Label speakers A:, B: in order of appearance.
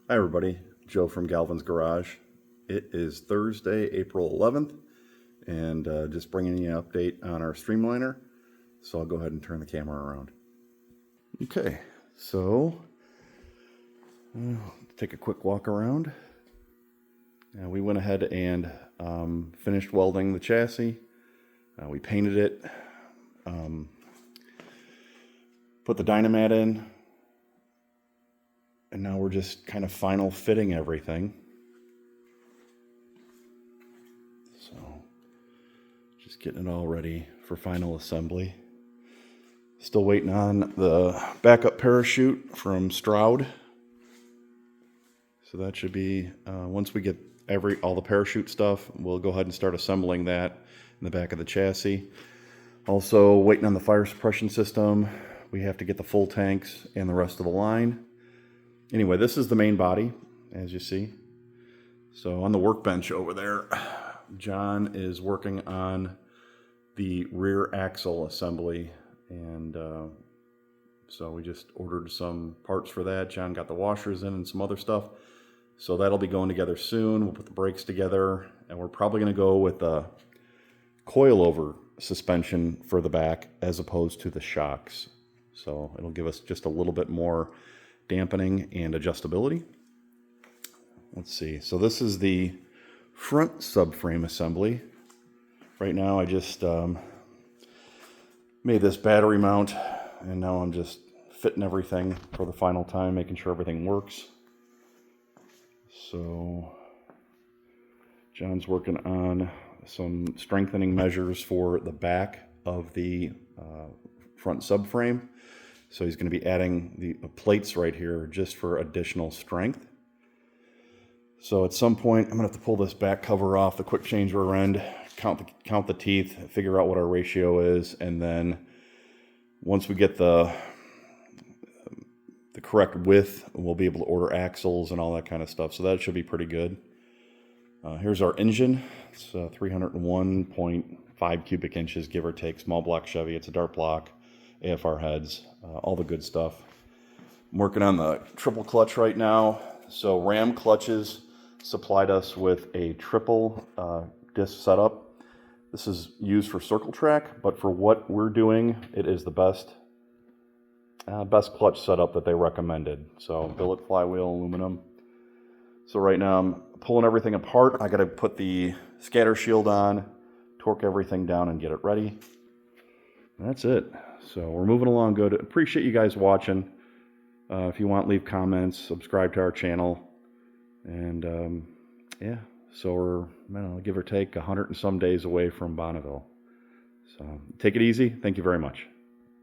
A: Hi everybody, Joe from Galvin's Garage. It is Thursday, April 11th, and just bringing you an update on our Streamliner. So I'll go ahead and turn the camera around. Okay, so take a quick walk around. We went ahead and finished welding the chassis. We painted it, put the dynamat in, and now we're just kind of final fitting everything. So just getting it all ready for final assembly. Still waiting on the backup parachute from Stroud. So that should be, once we get all the parachute stuff, we'll go ahead and start assembling that in the back of the chassis. Also waiting on the fire suppression system. We have to get the full tanks and the rest of the line. Anyway, this is the main body, as you see. So on the workbench over there, John is working on the rear axle assembly, and so we just ordered some parts for that. John got the washers in and some other stuff. So that'll be going together soon. We'll put the brakes together, and we're probably going to go with a coilover suspension for the back as opposed to the shocks. So it'll give us just a little bit more dampening and adjustability. Let's see. So this is the front subframe assembly. Right now I just made this battery mount, and now I'm just fitting everything for the final time, making sure everything works. So John's working on some strengthening measures for the back of the front subframe. So he's going to be adding the plates right here just for additional strength. So at some point I'm going to have to pull this back cover off the quick change rear end, count the teeth, figure out what our ratio is, and then once we get the correct width, we'll be able to order axles and all that kind of stuff. So that should be pretty good. Here's our engine. It's 301.5 cubic inches, give or take, small block Chevy. It's a dart block, AFR heads, all the good stuff. I'm working on the triple clutch right now. So Ram Clutches supplied us with a triple disc setup. This is used for circle track, but for what we're doing, it is the best clutch setup that they recommended. So billet flywheel aluminum. So right now I'm pulling everything apart. I got to put the scatter shield on, torque everything down, and get it ready. That's it. So we're moving along good. Appreciate you guys watching. If you want, leave comments, subscribe to our channel. And yeah, so we're, give or take 100 and some days away from Bonneville. So take it easy. Thank you very much.